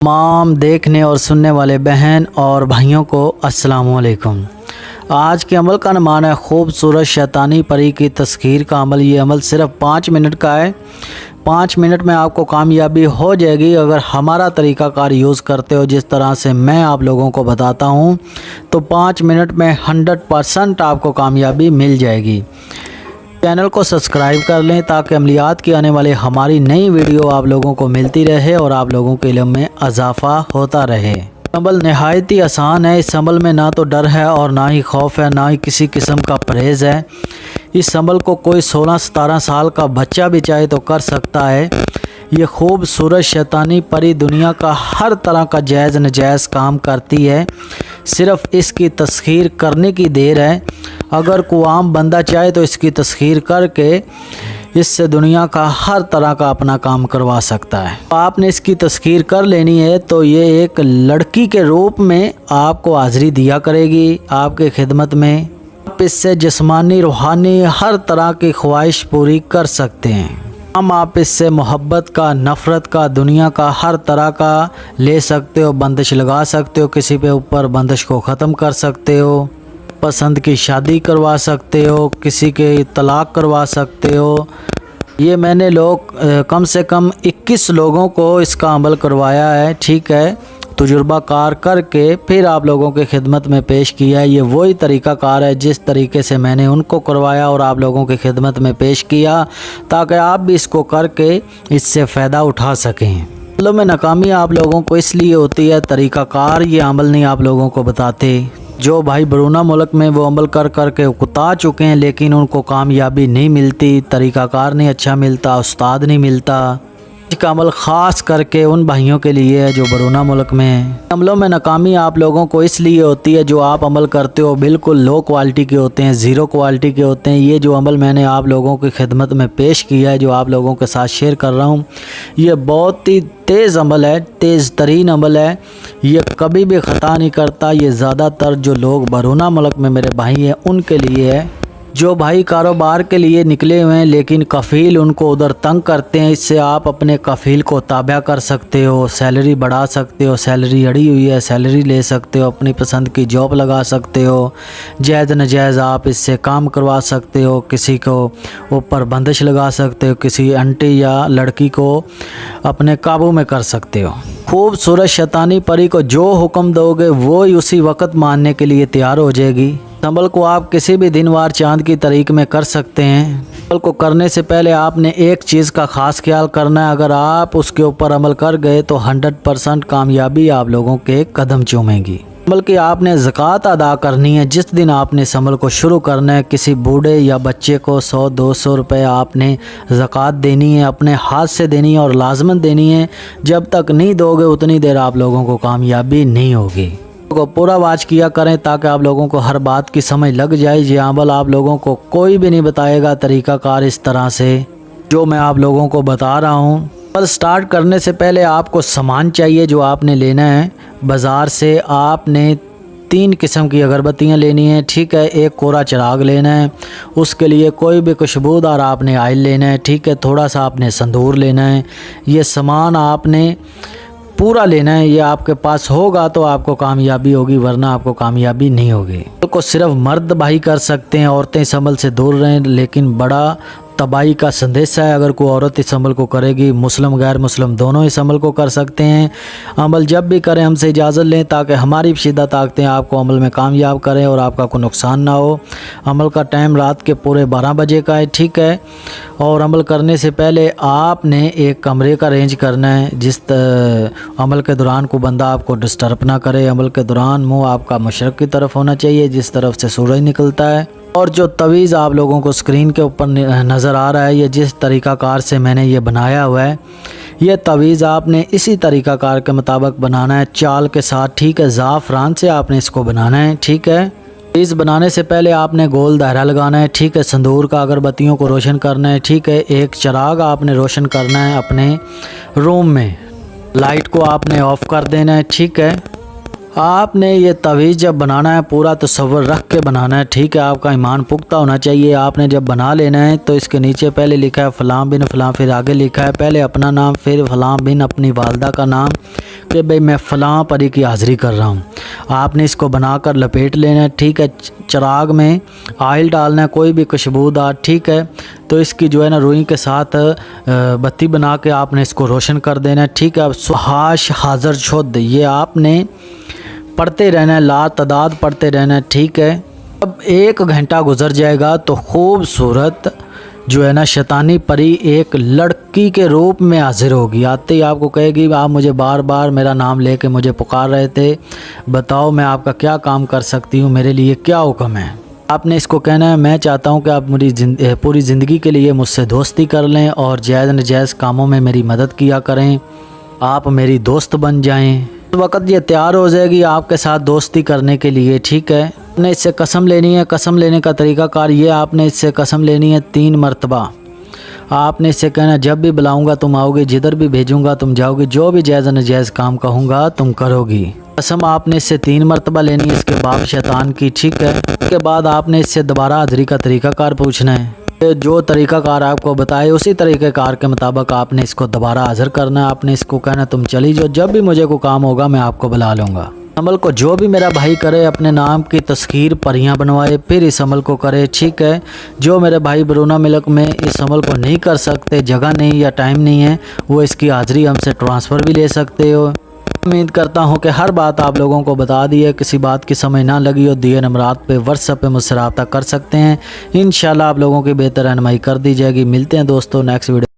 तमाम देखने और सुनने वाले बहन और भाइयों को अस्सलाम वालेकुम। आज के अमल का नाम है खूबसूरत शैतानी परी की तस्खीर का अमल। ये अमल सिर्फ 5 मिनट का है। 5 मिनट में आपको कामयाबी हो जाएगी अगर हमारा तरीक़ाकार यूज़ करते हो जिस तरह से मैं आप लोगों को बताता हूँ, तो 5 मिनट में 100% आपको कामयाबी मिल जाएगी। चैनल को सब्सक्राइब कर लें ताकि अमलियात की आने वाली हमारी नई वीडियो आप लोगों को मिलती रहे और आप लोगों के इल्म में इजाफ़ा होता रहे। अमल नहायत ही आसान है। इस अमल में ना तो डर है और ना ही खौफ है, ना ही किसी किस्म का परहेज़ है। इस अमल को कोई 16-17 साल का बच्चा भी चाहे तो कर सकता है। ये खूबसूरत शैतानी परी दुनिया का हर तरह का जायज़ नजायज़ काम करती है। सिर्फ़ इसकी तस्खीर करने की देर है। अगर कोई आम बंदा चाहे तो इसकी तस्खीर करके इससे दुनिया का हर तरह का अपना काम करवा सकता है। आपने इसकी तस्खीर कर लेनी है तो ये एक लड़की के रूप में आपको हाज़िरी दिया करेगी आपके खिदमत में। आप इससे जिस्मानी रूहानी हर तरह की ख्वाहिश पूरी कर सकते हैं। आप इससे मोहब्बत का, नफ़रत का, दुनिया का हर तरह का ले सकते हो। बंदिश लगा सकते हो, किसी पे ऊपर बंदिश को ख़त्म कर सकते हो, पसंद की शादी करवा सकते हो, किसी के तलाक करवा सकते हो। ये मैंने कम से कम 21 लोगों को इसका अमल करवाया है, ठीक है, तजुर्बा कार करके फिर आप लोगों के खिदमत में पेश किया है। ये वही तरीक़ाकार है जिस तरीके से मैंने उनको करवाया और आप लोगों की खिदमत में पेश किया, ताकि आप भी इसको करके इससे फ़ायदा उठा सकें। अमलों में नाकामी आप लोगों को इसलिए होती है, तरीक़ाकार ये अमल नहीं आप लोगों को बताते। जो भाई बरूना मुल्क में वो अमल कर के उकता चुके हैं लेकिन उनको कामयाबी नहीं मिलती, तरीक़ाकार नहीं अच्छा मिलता, उस्ताद नहीं मिलता। इसका अमल ख़ास करके उन भाइयों के लिए है जो बरूना मुल्क में हैं। अमलों में नाकामी आप लोगों को इसलिए होती है जो आप अमल करते हो बिल्कुल लो क्वालिटी के होते हैं, ज़ीरो क्वालिटी के होते हैं। ये जो अमल मैंने आप लोगों की खिदमत में पेश किया है, जो आप लोगों के साथ शेयर कर रहा हूँ, ये बहुत ही तेज़ अमल है, तेज़ तरीन अमल है। ये कभी भी ख़ता नहीं करता। ये ज़्यादातर जो लोग बरूना मुल्क में मेरे भाई हैं उनके लिए है। जो भाई कारोबार के लिए निकले हुए हैं लेकिन कफ़ील उनको उधर तंग करते हैं, इससे आप अपने कफ़ील को ताबा कर सकते हो, सैलरी बढ़ा सकते हो। सैलरी अड़ी हुई है, सैलरी ले सकते हो, अपनी पसंद की जॉब लगा सकते हो, जायज़ नजायज़ आप इससे काम करवा सकते हो, किसी को ऊपर बंदिश लगा सकते हो, किसी आंटी या लड़की को अपने काबू में कर सकते हो। खूबसूरत शैतानी परी को जो हुक्म दोगे वो ही उसी वक्त मानने के लिए तैयार हो जाएगी। अमल को आप किसी भी दिन वार चांद की तारीख में कर सकते हैं। अमल को करने से पहले आपने एक चीज़ का ख़ास ख्याल करना है। अगर आप उसके ऊपर अमल कर गए तो 100% कामयाबी आप लोगों के कदम चूमेगी। अमल की आपने ज़कात अदा करनी है। जिस दिन आपने इस अमल को शुरू करना है, किसी बूढ़े या बच्चे को 100-200 रुपये आपने ज़कात देनी है, अपने हाथ से देनी है और लाजमन देनी है। जब तक नहीं दोगे उतनी देर आप लोगों को कामयाबी नहीं होगी। को पूरा वाच किया करें ताकि आप लोगों को हर बात की समझ लग जाए। ये अमल आप लोगों को कोई भी नहीं बताएगा तरीक़ाकार इस तरह से जो मैं आप लोगों को बता रहा हूँ। अमल स्टार्ट करने से पहले आपको सामान चाहिए जो आपने लेना है। बाज़ार से आपने 3 किस्म की अगरबत्तियाँ लेनी है, ठीक है। एक कोरा चिराग लेना है, उसके लिए कोई भी खुशबूदार आपने ऑयल लेना है, ठीक है। थोड़ा सा आपने संदूर लेना है। ये सामान आपने पूरा लेना है। ये आपके पास होगा तो आपको कामयाबी होगी, वरना आपको कामयाबी नहीं होगी। को सिर्फ मर्द भाई कर सकते हैं, औरतें इस अमल से दूर रहें। लेकिन बड़ा तबाही का संदेश है, अगर कोई औरत इस अमल को करेगी, मुस्लिम गैर मुस्लिम दोनों इस अमल को कर सकते हैं। अमल जब भी करें हमसे इजाज़त लें ताकि हमारी शिद्दा ताकतें आपको अमल में कामयाब करें और आपका कोई नुकसान ना हो। अमल का टाइम रात के पूरे 12 बजे का है, ठीक है। और अमल करने से पहले आपने एक कमरे का अरेंज करना है जिस अमल के दौरान को बंदा आपको डिस्टर्ब ना करे। अमल के दौरान मुँह आपका मशरक़ की तरफ होना चाहिए, जिस तरफ से सूरज निकलता है। और जो तवीज़ आप लोगों को स्क्रीन के ऊपर नज़र आ रहा है, ये जिस तरीक़ाकार से मैंने ये बनाया हुआ है, ये तवीज़ आपने इसी तरीक़ाकार के मुताबिक बनाना है, चाल के साथ, ठीक है। ज़ाफ़रान से आपने इसको बनाना है, ठीक है। तवीज़ बनाने से पहले आपने गोल दायरा लगाना है, ठीक है। संदूर का अगरबत्तियों को रोशन करना है, ठीक है। एक चिराग आपने रोशन करना है अपने रूम में। लाइट को आपने ऑफ़ कर देना है, ठीक है। आपने ये तवीज़ जब बनाना है पूरा तसव्वुर रख के बनाना है, ठीक है। आपका ईमान पुख्ता होना चाहिए। आपने जब बना लेना है तो इसके नीचे पहले लिखा है फ़लाँ बिन फ़लाँ, फिर आगे लिखा है पहले अपना नाम, फिर फ़लाँ बिन अपनी वालदा का नाम, کہ بھئی میں فلاں پری کی حاضری کر رہا ہوں. آپ نے اس کو بنا کر لپیٹ لینا ہے. ٹھیک ہے. چراغ میں آئل ڈالنا ہے, کوئی بھی خوشبودار. ٹھیک ہے. تو اس کی جو ہے نا روئی کے ساتھ بتی بنا کے آپ نے اس کو روشن کر دینا ہے. ٹھیک ہے. اب سبحاش حاضر شد یہ آپ نے پڑھتے رہنا ہے, لا تعداد پڑھتے رہنا ہے. ٹھیک ہے. اب 1 گھنٹہ گزر جائے گا تو خوبصورت جو ہے نا شیطانی پری ایک لڑکی کے روپ میں حاضر ہوگی. آتے ہی آپ کو کہے گی آپ مجھے بار بار میرا نام لے کے مجھے پکار رہے تھے, بتاؤ میں آپ کا کیا کام کر سکتی ہوں, میرے لیے کیا حکم ہے. آپ نے اس کو کہنا ہے میں چاہتا ہوں کہ آپ میری پوری زندگی کے لیے مجھ سے دوستی کر لیں اور جائز نجائز کاموں میں میری مدد کیا کریں, آپ میری دوست بن جائیں. اس وقت یہ تیار ہو جائے گی آپ کے ساتھ دوستی کرنے کے لیے. ٹھیک ہے. آپ نے اس سے قسم لینی ہے. قسم لینے کا طریقہ کار یہ, آپ نے اس سے قسم لینی ہے 3 مرتبہ. آپ نے اس سے کہنا جب بھی بلاؤں گا تم آؤ گی, جدھر بھی بھیجوں گا تم جاؤ گی, جو بھی جائز نجائز کام کہوں گا تم کرو گی. قسم آپ نے اس سے 3 مرتبہ لینی ہے اس کے باپ شیطان کی. ٹھیک ہے. اس کے بعد آپ نے اس سے دوبارہ حاضری کا طریقہ کار پوچھنا ہے. جو طریقہ کار آپ کو بتائے اسی طریقہ کار کے مطابق آپ نے اس کو دوبارہ حاضر کرنا ہے. آپ نے اس کو کہنا تم چلی جاؤ, جب بھی مجھے کوئی کام ہوگا میں آپ کو بلا لوں گا. عمل کو جو بھی میرا بھائی کرے اپنے نام کی تسخیر پریاں بنوائے پھر اس عمل کو کرے. ٹھیک ہے. جو میرے بھائی بیرون ملک میں اس عمل کو نہیں کر سکتے, جگہ نہیں یا ٹائم نہیں ہے, وہ اس کی حاضری ہم سے ٹرانسفر بھی لے سکتے ہو. امید کرتا ہوں کہ ہر بات آپ لوگوں کو بتا دی ہے. کسی بات کی سمجھ نہ لگی ہو دیے نمبرات پہ واٹس ایپ پہ مجھ سے رابطہ کر سکتے ہیں. انشاءاللہ آپ لوگوں کی بہتر رہنمائی کر دی جائے گی. ملتے ہیں دوستوں نیکسٹ ویڈیو.